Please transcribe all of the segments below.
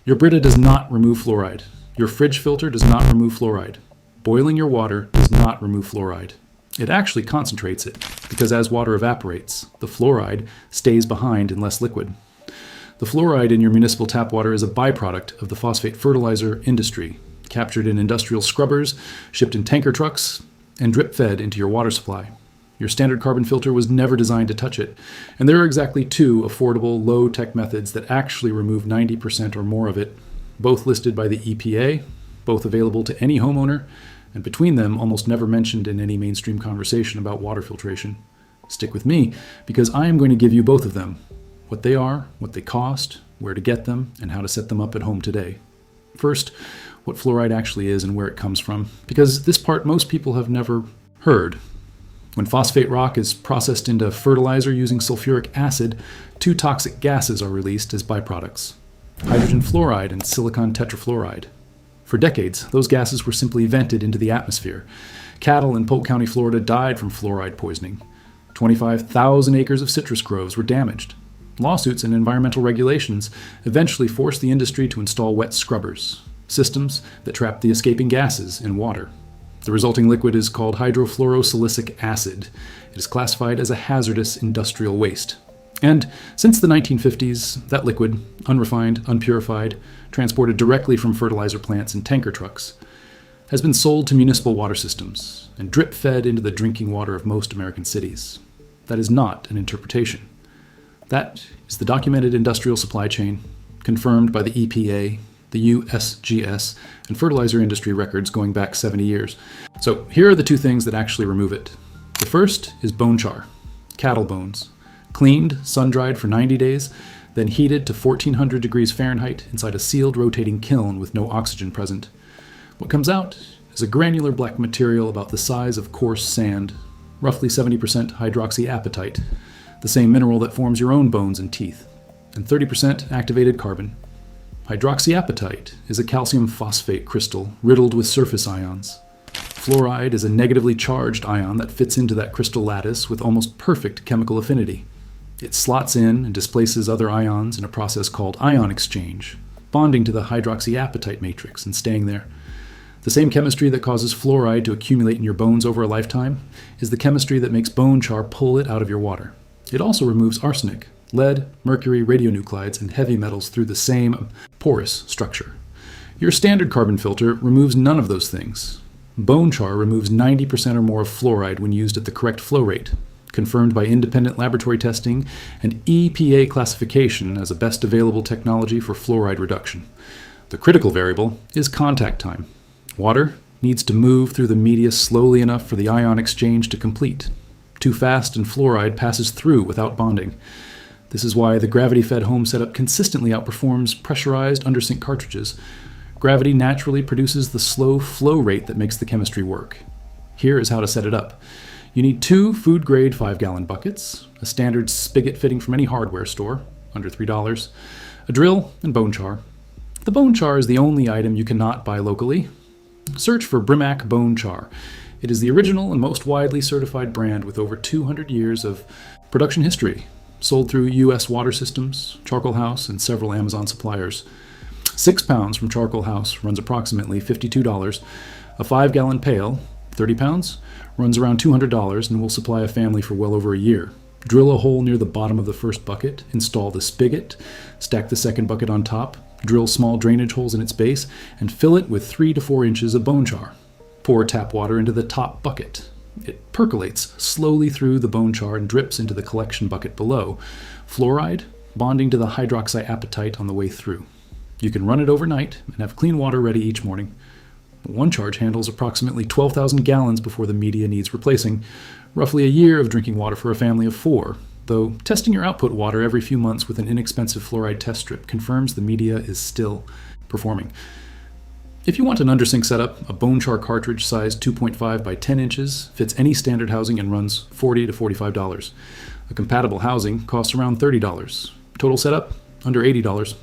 Your Brita does not remove fluoride. Your fridge filter does not remove fluoride. Boiling your water does not remove fluoride. It actually concentrates it, because as water evaporates, the fluoride stays behind in less liquid. The fluoride in your municipal tap water is a byproduct of the phosphate fertilizer industry, captured in industrial scrubbers, shipped in tanker trucks, and drip-fed into your water supply. Your standard carbon filter was never designed to touch it, and there are exactly 2 affordable, low-tech methods that actually remove 90% or more of it, both listed by the EPA, both available to any homeowner, and between them almost never mentioned in any mainstream conversation about water filtration. Stick with me, because I am going to give you both of them, what they are, what they cost, where to get them, and how to set them up at home today. First, what fluoride actually is and where it comes from, because this part most people have never heard. When phosphate rock is processed into fertilizer using sulfuric acid, 2 toxic gases are released as byproducts: hydrogen fluoride and silicon tetrafluoride. For decades, those gases were simply vented into the atmosphere. Cattle in Polk County, Florida died from fluoride poisoning. 25,000 acres of citrus groves were damaged. Lawsuits and environmental regulations eventually forced the industry to install wet scrubbers, systems that trap the escaping gases in water. The resulting liquid is called hydrofluorosilicic acid. It is classified as a hazardous industrial waste. And since the 1950s, that liquid, unrefined, unpurified, transported directly from fertilizer plants in tanker trucks, has been sold to municipal water systems and drip-fed into the drinking water of most American cities. That is not an interpretation. That is the documented industrial supply chain, confirmed by the EPA, the USGS, and fertilizer industry records going back 70 years. So here are the 2 things that actually remove it. The first is bone char, cattle bones, cleaned, sun-dried for 90 days, then heated to 1400 degrees Fahrenheit inside a sealed rotating kiln with no oxygen present. What comes out is a granular black material about the size of coarse sand, roughly 70% hydroxyapatite, the same mineral that forms your own bones and teeth, and 30% activated carbon. Hydroxyapatite is a calcium phosphate crystal riddled with surface ions. Fluoride is a negatively charged ion that fits into that crystal lattice with almost perfect chemical affinity. It slots in and displaces other ions in a process called ion exchange, bonding to the hydroxyapatite matrix and staying there. The same chemistry that causes fluoride to accumulate in your bones over a lifetime is the chemistry that makes bone char pull it out of your water. It also removes arsenic, lead, mercury, radionuclides, and heavy metals through the same porous structure. Your standard carbon filter removes none of those things. Bone char removes 90% or more of fluoride when used at the correct flow rate, confirmed by independent laboratory testing and EPA classification as a best available technology for fluoride reduction. The critical variable is contact time. Water needs to move through the media slowly enough for the ion exchange to complete. Too fast and fluoride passes through without bonding. This is why the gravity-fed home setup consistently outperforms pressurized undersink cartridges. Gravity naturally produces the slow flow rate that makes the chemistry work. Here is how to set it up. You need 2 food-grade 5-gallon buckets, a standard spigot fitting from any hardware store, under $3, a drill, and bone char. The bone char is the only item you cannot buy locally. Search for Brimac Bone Char. It is the original and most widely certified brand with over 200 years of production history, sold through U.S. Water Systems, Charcoal House, and several Amazon suppliers. 6 pounds from Charcoal House runs approximately $52. A 5-gallon pail, 30 pounds, runs around $200 and will supply a family for well over a year. Drill a hole near the bottom of the first bucket, install the spigot, stack the second bucket on top, drill small drainage holes in its base, and fill it with 3 to 4 inches of bone char. Pour tap water into the top bucket. It percolates slowly through the bone char and drips into the collection bucket below, fluoride bonding to the hydroxyapatite on the way through. You can run it overnight and have clean water ready each morning. One charge handles approximately 12,000 gallons before the media needs replacing, roughly a year of drinking water for a family of 4, though testing your output water every few months with an inexpensive fluoride test strip confirms the media is still performing. If you want an undersink setup, a bone char cartridge size 2.5 by 10 inches fits any standard housing and runs $40 to $45. A compatible housing costs around $30. Total setup, under $80.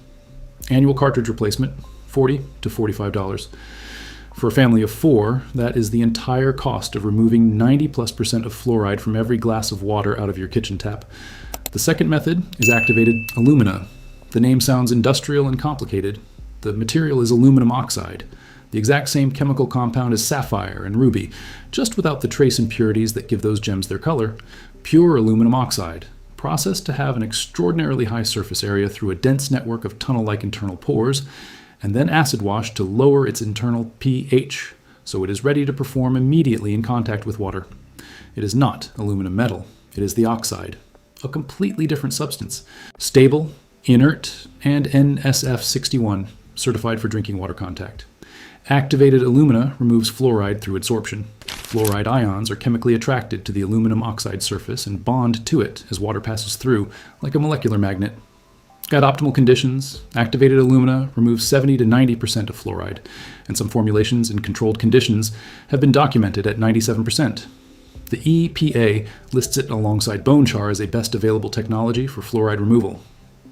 Annual cartridge replacement, $40 to $45. For a family of 4, that is the entire cost of removing 90+% of fluoride from every glass of water out of your kitchen tap. The second method is activated alumina. The name sounds industrial and complicated. The material is aluminum oxide, the exact same chemical compound as sapphire and ruby, just without the trace impurities that give those gems their color. Pure aluminum oxide, processed to have an extraordinarily high surface area through a dense network of tunnel-like internal pores, and then acid washed to lower its internal pH, so it is ready to perform immediately in contact with water. It is not aluminum metal, it is the oxide, a completely different substance, stable, inert, and NSF61, certified for drinking water contact. Activated alumina removes fluoride through adsorption. Fluoride ions are chemically attracted to the aluminum oxide surface and bond to it as water passes through, like a molecular magnet. At optimal conditions, activated alumina removes 70 to 90% of fluoride, and some formulations in controlled conditions have been documented at 97%. The EPA lists it alongside bone char as a best available technology for fluoride removal.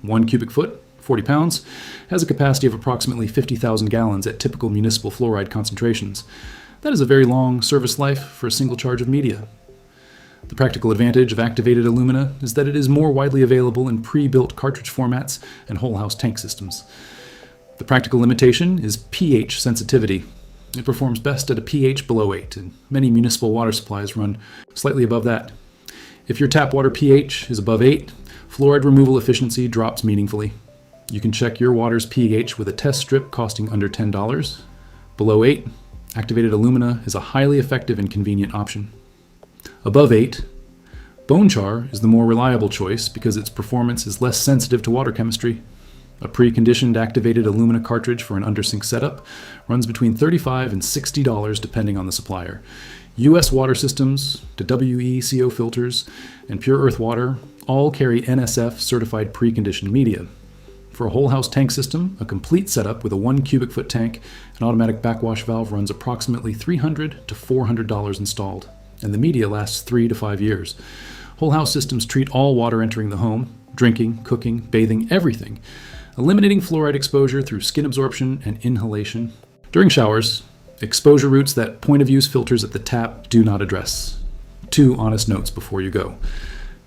1 cubic foot, 40 pounds, has a capacity of approximately 50,000 gallons at typical municipal fluoride concentrations. That is a very long service life for a single charge of media. The practical advantage of activated alumina is that it is more widely available in pre-built cartridge formats and whole house tank systems. The practical limitation is pH sensitivity. It performs best at a pH below 8, and many municipal water supplies run slightly above that. If your tap water pH is above 8, fluoride removal efficiency drops meaningfully. You can check your water's pH with a test strip costing under $10. Below 8, activated alumina is a highly effective and convenient option. Above 8, bone char is the more reliable choice because its performance is less sensitive to water chemistry. A pre-conditioned activated alumina cartridge for an undersink setup runs between $35 and $60 depending on the supplier. U.S. water systems, the WECO filters, and Pure Earth Water all carry NSF certified pre-conditioned media. For a whole house tank system, a complete setup with a 1 cubic foot tank and automatic backwash valve runs approximately $300 to $400 installed, and the media lasts 3 to 5 years. Whole house systems treat all water entering the home, drinking, cooking, bathing, everything, eliminating fluoride exposure through skin absorption and inhalation. During showers, exposure routes that point-of-use filters at the tap do not address. 2 honest notes before you go.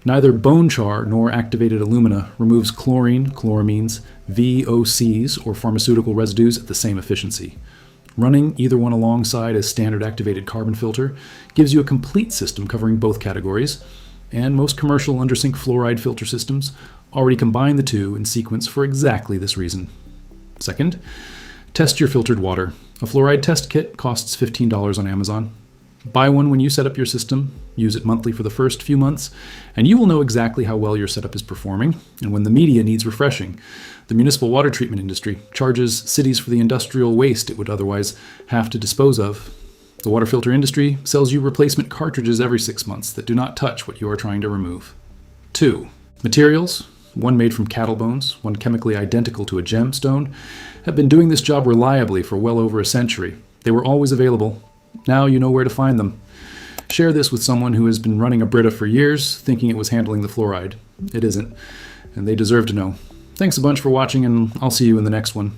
Neither bone char nor activated alumina removes chlorine, chloramines, VOCs, or pharmaceutical residues at the same efficiency. Running either one alongside a standard activated carbon filter gives you a complete system covering both categories, and most commercial undersink fluoride filter systems already combine the two in sequence for exactly this reason. Second, test your filtered water. A fluoride test kit costs $15 on Amazon. Buy one when you set up your system, use it monthly for the first few months, and you will know exactly how well your setup is performing and when the media needs refreshing. The municipal water treatment industry charges cities for the industrial waste it would otherwise have to dispose of. The water filter industry sells you replacement cartridges every 6 months that do not touch what you are trying to remove. 2. Materials, one made from cattle bones, one chemically identical to a gemstone, have been doing this job reliably for well over a century. They were always available. Now you know where to find them. Share this with someone who has been running a Brita for years, thinking it was handling the fluoride. It isn't, and they deserve to know. Thanks a bunch for watching, and I'll see you in the next one.